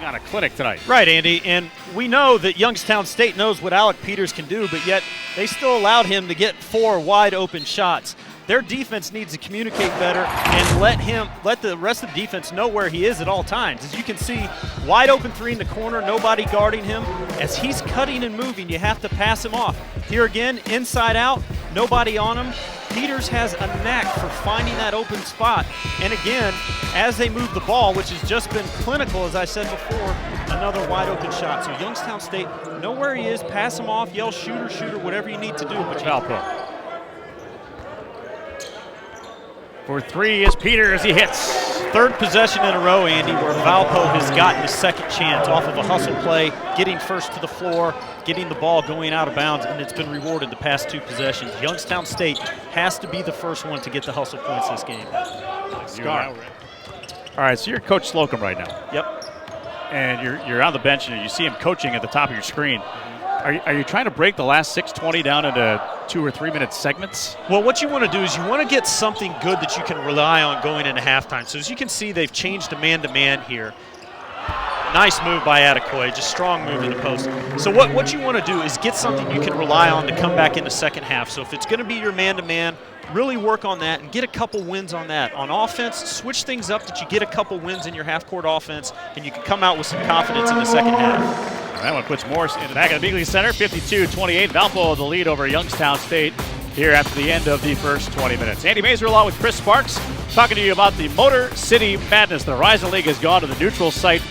on a clinic tonight. Right, Andy, and we know that Youngstown State knows what Alec Peters can do, but yet they still allowed him to get 4 wide open shots. Their defense needs to communicate better and let the rest of the defense know where he is at all times. As you can see, wide open 3 in the corner, nobody guarding him. As he's cutting and moving, you have to pass him off. Here again, inside out, nobody on him. Peters has a knack for finding that open spot. And again, as they move the ball, which has just been clinical, as I said before, another wide open shot. So Youngstown State, know where he is, pass him off, yell shooter, shooter, whatever you need to do. But Valpo. For 3 is Peters, he hits. 3rd possession in a row, Andy, where Valpo has gotten a second chance off of a hustle play, getting first to the floor, getting the ball going out of bounds, and it's been rewarded the past 2 possessions. Youngstown State has to be the first one to get the hustle points this game. Scar. All right, so you're Coach Slocum right now. Yep. And you're on the bench and you see him coaching at the top of your screen. Are you trying to break the last 6:20 down into 2 or 3 minute segments? Well, what you want to do is you want to get something good that you can rely on going into halftime. So as you can see, they've changed to man-to-man here. Nice move by Adekoye, just strong move in the post. So what you want to do is get something you can rely on to come back in the second half. So if it's going to be your man-to-man, really work on that and get a couple wins on that. On offense, switch things up that you get a couple wins in your half-court offense and you can come out with some confidence in the second half. That one puts Morse in the back of the Beagley Center, 52-28. Valpo the lead over Youngstown State here after the end of the first 20 minutes. Andy Mazer along with Chris Sparks talking to you about the Motor City Madness. The Horizon League has gone to the neutral site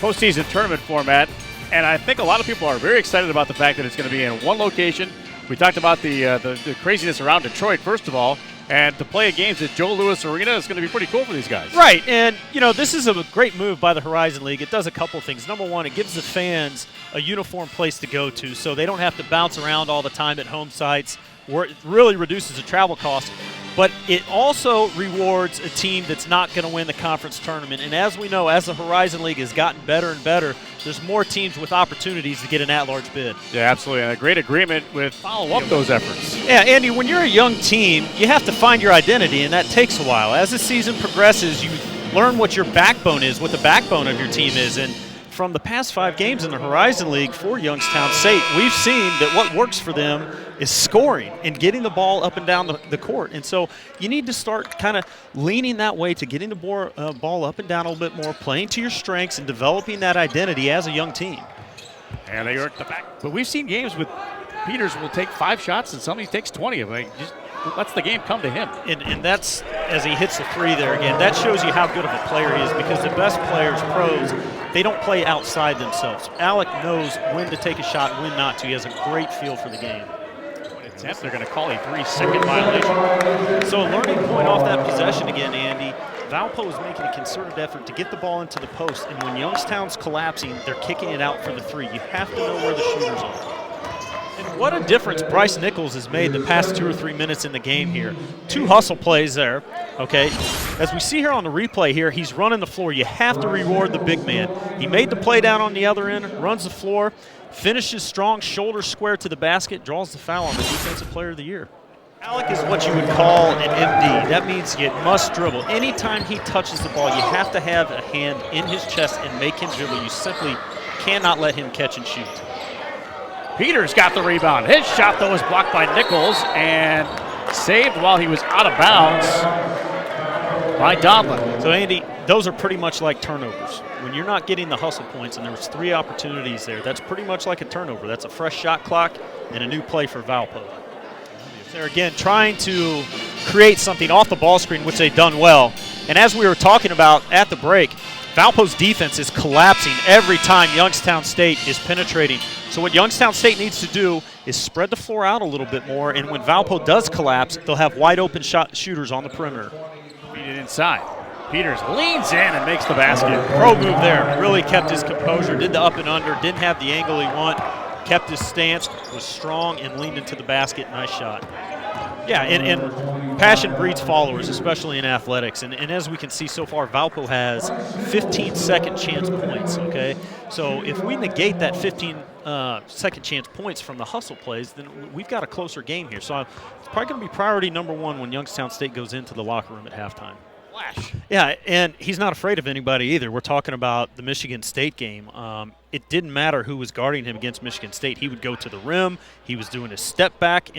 postseason tournament format, and I think a lot of people are very excited about the fact that it's going to be in one location. We talked about the craziness around Detroit, first of all, and to play games at Joe Louis Arena is going to be pretty cool for these guys. Right, and this is a great move by the Horizon League. It does a couple things. Number one, it gives the fans a uniform place to go to so they don't have to bounce around all the time at home sites, where it really reduces the travel cost. But it also rewards a team that's not going to win the conference tournament. And as we know, as the Horizon League has gotten better and better, there's more teams with opportunities to get an at-large bid. Yeah, absolutely. And a great agreement with follow up those efforts. Yeah, Andy, when you're a young team, you have to find your identity, and that takes a while. As the season progresses, you learn what your backbone is, what the backbone of your team is. And from the past 5 games in the Horizon League for Youngstown State, we've seen that what works for them is scoring and getting the ball up and down the court. And so you need to start kind of leaning that way to getting the ball up and down a little bit more, playing to your strengths and developing that identity as a young team. And they work the back. But we've seen games with Peters will take 5 shots and somebody takes 20. Just lets the game come to him. And that's, as he hits the 3 there again, that shows you how good of a player he is, because the best players, pros, they don't play outside themselves. Alec knows when to take a shot and when not to. He has a great feel for the game. They're going to call a 3-second violation. So a learning point off that possession again, Andy. Valpo is making a concerted effort to get the ball into the post, and when Youngstown's collapsing, they're kicking it out for the 3. You have to know where the shooters are. And what a difference Bryce Nichols has made the past 2 or 3 minutes in the game here. 2 hustle plays there, okay? As we see here on the replay here, he's running the floor. You have to reward the big man. He made the play down on the other end, runs the floor, finishes strong, shoulder square to the basket, draws the foul on the Defensive Player of the Year. Alec is what you would call an MD. That means you must dribble. Anytime he touches the ball, you have to have a hand in his chest and make him dribble. You simply cannot let him catch and shoot. Peters got the rebound. His shot, though, was blocked by Nichols and saved while he was out of bounds by Donlin. So, Andy, those are pretty much like turnovers. When you're not getting the hustle points and there was 3 opportunities there, that's pretty much like a turnover. That's a fresh shot clock and a new play for Valpo. They're, again, trying to create something off the ball screen, which they've done well. And as we were talking about at the break, Valpo's defense is collapsing every time Youngstown State is penetrating. So what Youngstown State needs to do is spread the floor out a little bit more, and when Valpo does collapse, they'll have wide-open shooters on the perimeter. Beat it inside. Peters leans in and makes the basket. Pro move there. Really kept his composure, did the up and under, didn't have the angle he wanted, kept his stance, was strong, and leaned into the basket. Nice shot. Yeah, and passion breeds followers, especially in athletics. And as we can see so far, Valpo has 15 second chance points, okay? So if we negate that 15 second chance points from the hustle plays, then we've got a closer game here. So it's probably going to be priority number 1 when Youngstown State goes into the locker room at halftime. flash. Yeah, and he's not afraid of anybody either. We're talking about the Michigan State game. It didn't matter who was guarding him against Michigan State. He would go to the rim. He was doing his step back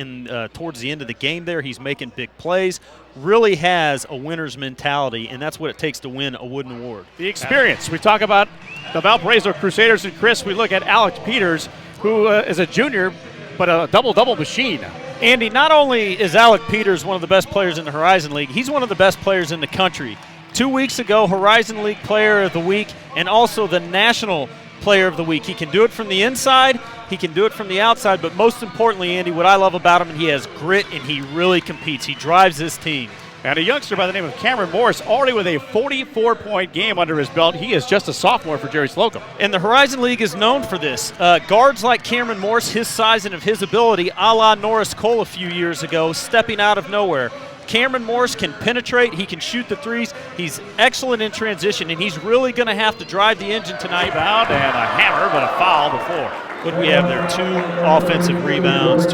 towards the end of the game there. He's making big plays. Really has a winner's mentality, and that's what it takes to win a Wooden Award. The experience. We talk about the Valparaiso Crusaders, and Chris, we look at Alex Peters, who is a junior, but a double-double machine. Andy, not only is Alec Peters one of the best players in the Horizon League, he's one of the best players in the country. 2 weeks ago, Horizon League Player of the Week and also the National Player of the Week. He can do it from the inside, he can do it from the outside, but most importantly, Andy, what I love about him, he has grit and he really competes. He drives his team. And a youngster by the name of Cameron Morris, already with a 44-point game under his belt. He is just a sophomore for Jerry Slocum. And the Horizon League is known for this. Guards like Cameron Morris, his size and of his ability, a la Norris Cole a few years ago, stepping out of nowhere. Cameron Morris can penetrate. He can shoot the threes. He's excellent in transition, and he's really going to have to drive the engine tonight. Rebound and a hammer, but a foul before. What do we have there? 3 offensive rebounds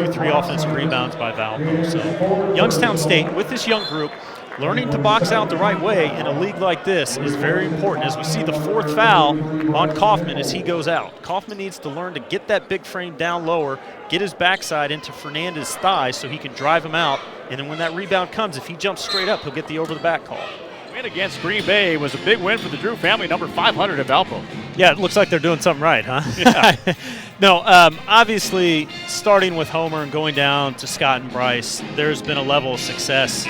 by Valpo. So Youngstown State, with this young group, learning to box out the right way in a league like this is very important. As we see the 4th foul on Kaufman as he goes out. Kaufman needs to learn to get that big frame down lower, get his backside into Fernandez's thighs so he can drive him out. And then when that rebound comes, if he jumps straight up, he'll get the over-the-back call. Win against Green Bay was a big win for the Drew family, number 500 at Valpo. Yeah, it looks like they're doing something right, huh? Yeah. No, obviously, starting with Homer and going down to Scott and Bryce, there's been a level of success.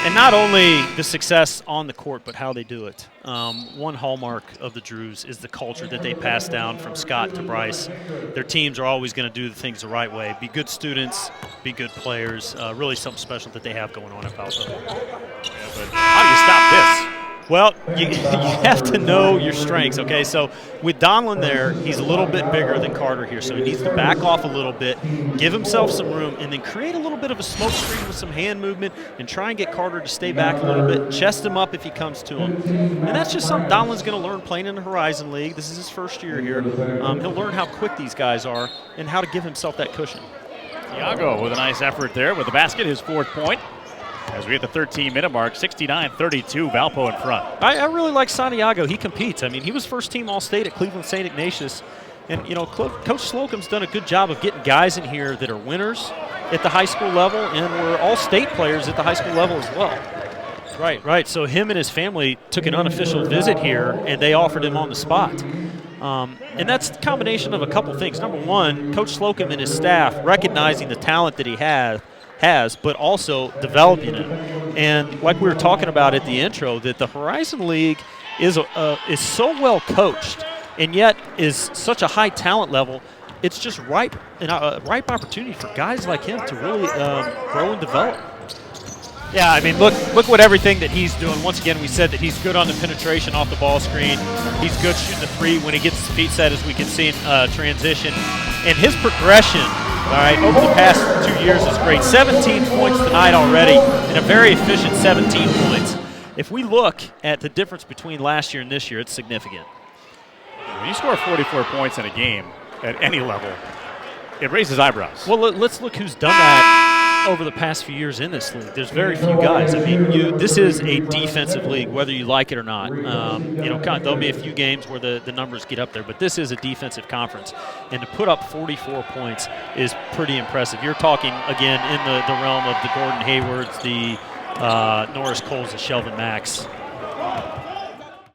And not only the success on the court, but how they do it. One hallmark of the Drews is the culture that they pass down from Scott to Bryce. Their teams are always going to do the things the right way. Be good students, be good players. Really something special that they have going on at Valpo. Yeah, but how do you stop this? Well, you have to know your strengths, okay? So with Donlin there, he's a little bit bigger than Carter here, so he needs to back off a little bit, give himself some room, and then create a little bit of a smoke screen with some hand movement and try and get Carter to stay back a little bit, chest him up if he comes to him. And that's just something Donlin's going to learn playing in the Horizon League. This is his first year here. He'll learn how quick these guys are and how to give himself that cushion. Thiago with a nice effort there with the basket, his 4th point. As we hit the 13-minute mark, 69-32, Valpo in front. I really like Santiago. He competes. I mean, he was first-team All-State at Cleveland St. Ignatius. And, you know, Coach Slocum's done a good job of getting guys in here that are winners at the high school level and were All-State players at the high school level as well. Right. So him and his family took an unofficial visit here, and they offered him on the spot. And that's a combination of a couple things. Number one, Coach Slocum and his staff recognizing the talent that he has, but also developing it. And like we were talking about at the intro, that the Horizon League is so well coached and yet is such a high talent level. It's just ripe opportunity for guys like him to really grow and develop. Yeah, I mean, look what everything that he's doing. Once again, we said that he's good on the penetration off the ball screen. He's good shooting the 3 when he gets his feet set, as we can see in transition. And his progression, all right, over the past 2 years is great. 17 points tonight already, and a very efficient 17 points. If we look at the difference between last year and this year, it's significant. When you score 44 points in a game at any level, it raises eyebrows. Well, let's look who's done that over the past few years in this league. There's very few guys. I mean, this is a defensive league, whether you like it or not. There'll be a few games where the numbers get up there, but this is a defensive conference. And to put up 44 points is pretty impressive. You're talking, again, in the realm of the Gordon Haywards, the Norris Coles, the Shelvin Max.